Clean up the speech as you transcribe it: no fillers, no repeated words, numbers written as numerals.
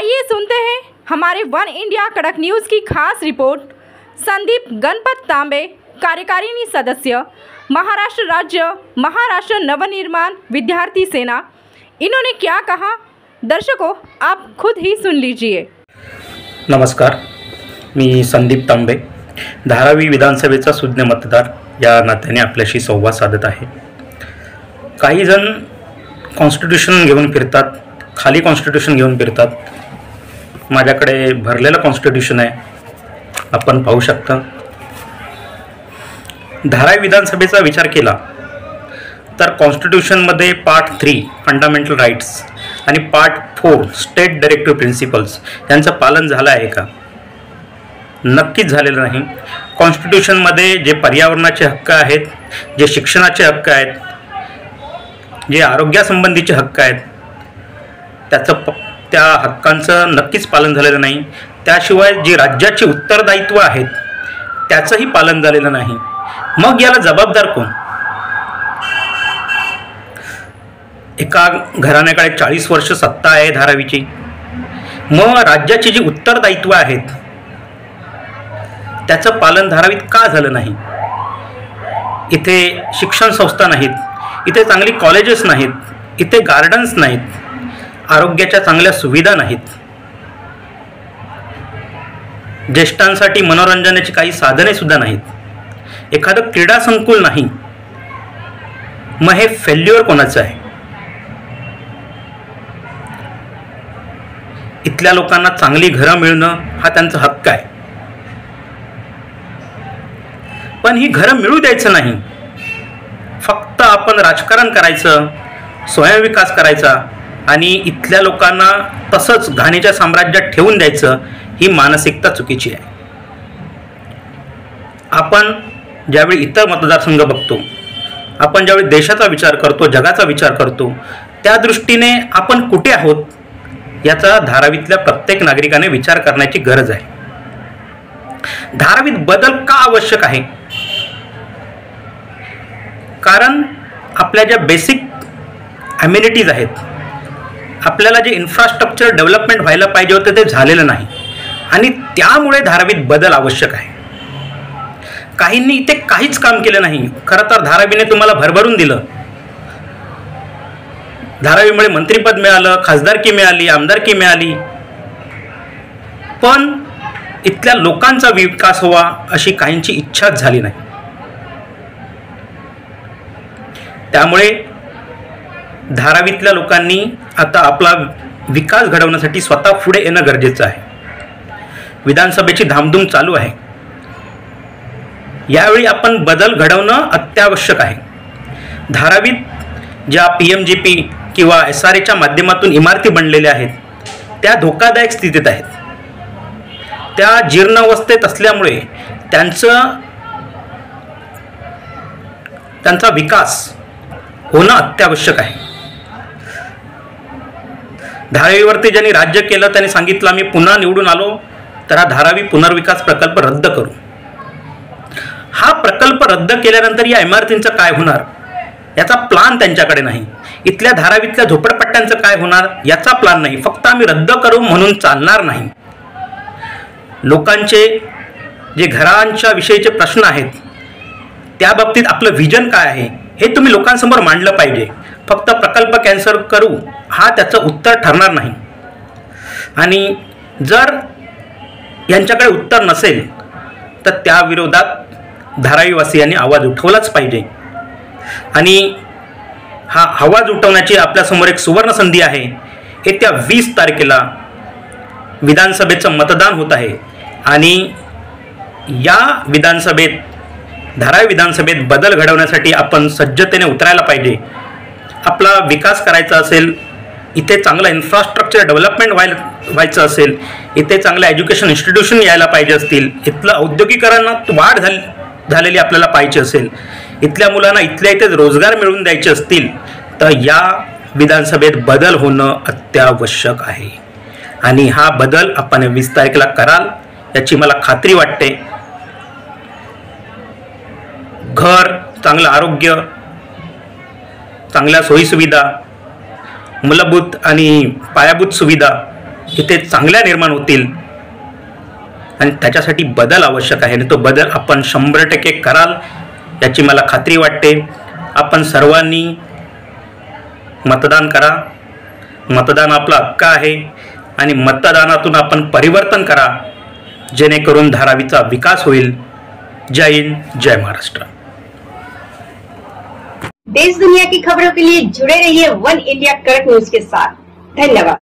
आइए सुनते हैं हमारे वन इंडिया कड़क न्यूज़ की खास रिपोर्ट। संदीप गणपत तांबे, कार्यकारिणी सदस्य, महाराष्ट्र राज्य महाराष्ट्र नवनिर्माण विद्यार्थी सेना, इन्होंने क्या कहा, दर्शकों आप खुद ही सुन लीजिए। नमस्कार, मी संदीप तांबे, धारावी विधानसभेचा सुज्ञ मतदार या नात्याने आपल्याशी संवाद साधत आहे। काही जण कॉन्स्टिट्यूशन घेऊन फिरतात, खाली कॉन्स्टिट्यूशन घेऊन फिरतात। माझ्याकडे भरलेलं कॉन्स्टिट्यूशन आहे, आपण पाहू शकता। धारावी विधानसभेचा विचार केला तर कॉन्स्टिट्यूशनमध्ये पार्ट 3 फंडामेंटल राईट्स आणि पार्ट 4 स्टेट डायरेक्टिव्ह प्रिन्सिपल्स यांचं पालन झालं आहे का? नक्कीच झालेलं नाही। कॉन्स्टिट्यूशनमध्ये जे पर्यावरणाचे हक्क आहेत, जे शिक्षणाचे हक्क आहेत, जे आरोग्यासंबंधीचे हक्क आहेत, त्या हक्कांचं नक्कीच पालन झालेलं नाही। त्याशिवाय जे राज्याचे उत्तरदायित्व आहेत त्याचंही पालन झालेलं नाही। मग याला जबाबदार कोण? एका घराण्याकडे 40 वर्ष सत्ता आहे धारावीची, मग राज्याची जी उत्तरदायित्व आहेत त्याचं पालन धारावीत का झालं नाही? इथे शिक्षण संस्था नाहीत, इथे चांगली कॉलेजेस नाहीत, इथे गार्डन्स नाहीत, आरोग्याच्या चांगल्या सुविधा नाहीत, ज्येष्ठांसाठी मनोरंजनाची काही साधने सुद्धा नाहीत, एखादं क्रीडा संकुल नाही। मग हे फेल्युअर कोणाचं आहे? इथल्या लोकांना चांगली घरं मिळणं हा त्यांचा हक्क आहे, पण ही घरं मिळू द्यायचं नाही। फक्त आपण राजकारण करायचं, स्वयंविकास करायचा आणि इथल्या लोकांना तसंच घाणीच्या साम्राज्यात ठेवून द्यायचं, ही मानसिकता चुकीची आहे। आपण ज्यावेळी इतर मतदारसंघ बघतो, आपण ज्यावेळी देशाचा विचार करतो, जगाचा विचार करतो, त्या दृष्टीने आपण कुठे आहोत याचा धारावीतल्या प्रत्येक नागरिकाने विचार करण्याची गरज आहे। धारावीत बदल का आवश्यक आहे? कारण आपल्या ज्या बेसिक ॲम्युनिटीज आहेत, आपल्याला जे इन्फ्रास्ट्रक्चर डेव्हलपमेंट व्हायला पाहिजे होतं ते झालेलं नाही आणि त्यामुळे धारावीत बदल आवश्यक आहे। काहींनी इथे काहीच काम केलं नाही। खरं तर धारावीने तुम्हाला भरभरून दिलं, धारावीमुळे मंत्रिपद मिळालं, खासदारकी मिळाली, आमदारकी मिळाली, पण इथल्या लोकांचा विकास व्हावा अशी काहींची इच्छाच झाली नाही। त्यामुळे धारावीतल्या लोकांनी आता आपला विकास घडवण्यासाठी स्वतः पुढे येणं गरजेचं आहे। विधानसभेची धामधूम चालू आहे, यावेळी आपण बदल घडवणं अत्यावश्यक आहे। धारावीत ज्या PMGP किंवा SRAच्या माध्यमातून इमारती बनलेल्या आहेत त्या धोकादायक स्थितीत आहेत, त्या जीर्ण अवस्थेत असल्यामुळे त्यांचा विकास होणं अत्यावश्यक आहे। धारावीवरती ज्यांनी राज्य केलं त्यांनी सांगितलं आम्ही पुन्हा निवडून आलो तर हा धारावी पुनर्विकास प्रकल्प रद्द करू। हा प्रकल्प रद्द केल्यानंतर या इमारतींचं काय होणार याचा प्लान त्यांच्याकडे नाही। इथल्या धारावीतल्या झोपडपट्ट्यांचं काय होणार याचा प्लान नाही। फक्त आम्ही रद्द करू म्हणून चालणार नाही। लोकांचे जे घरांच्या विषयीचे प्रश्न आहेत त्या बाबतीत आपलं व्हिजन काय आहे हे तुम्ही लोकांसमोर मांडलं पाहिजे। फक्त प्रकल्प कॅन्सल करू हा त्याचं उत्तर ठरणार नाही आणि जर यांच्याकडे उत्तर नसेल तर त्या विरोधात धारावीवासियांनी आवाज उठवलाच पाहिजे। आणि हा आवाज उठवण्याची आपल्यासमोर एक सुवर्ण संधी आहे। येत्या 20 तारखेला विधानसभेचं मतदान होत आहे आणि या विधानसभेत, धारावी विधानसभेत बदल घडवण्यासाठी आपण सज्जतेने उतरायला पाहिजे। आपला विकास करायचा असेल, इथे चांगलं इन्फ्रास्ट्रक्चर डेव्हलपमेंट व्हायचं असेल, इथे चांगलं एज्युकेशन इन्स्टिट्यूशन यायला पाहिजे असतील, इथलं औद्योगिकरणात वाढ झालेली आपल्याला पाहिजे असेल, इथल्या मुलांना इथल्या इथेच रोजगार मिळवून द्यायचे असतील तर या विधानसभेत बदल होणं अत्यावश्यक आहे आणि हा बदल आपण 20 तारखेला कराल याची मला खात्री वाटते। घर, चांगलं आरोग्य, चांगल्या सोयीसुविधा, मूलभूत आणि पायाभूत सुविधा इथे चांगल्या निर्माण होतील आणि त्याच्यासाठी बदल आवश्यक आहे आणि तो बदल आपण 100% कराल याची मला खात्री वाटते. आपण सर्वांनी मतदान करा. मतदान आपला हक्क आहे आणि मतदानातून आपण परिवर्तन करा, जेणेकरून धारावीचा विकास होईल. जय हिंद, जय महाराष्ट्र. देश दुनिया की खबरों के लिए जुड़े रहिए वन इंडिया कड़क न्यूज के साथ. धन्यवाद.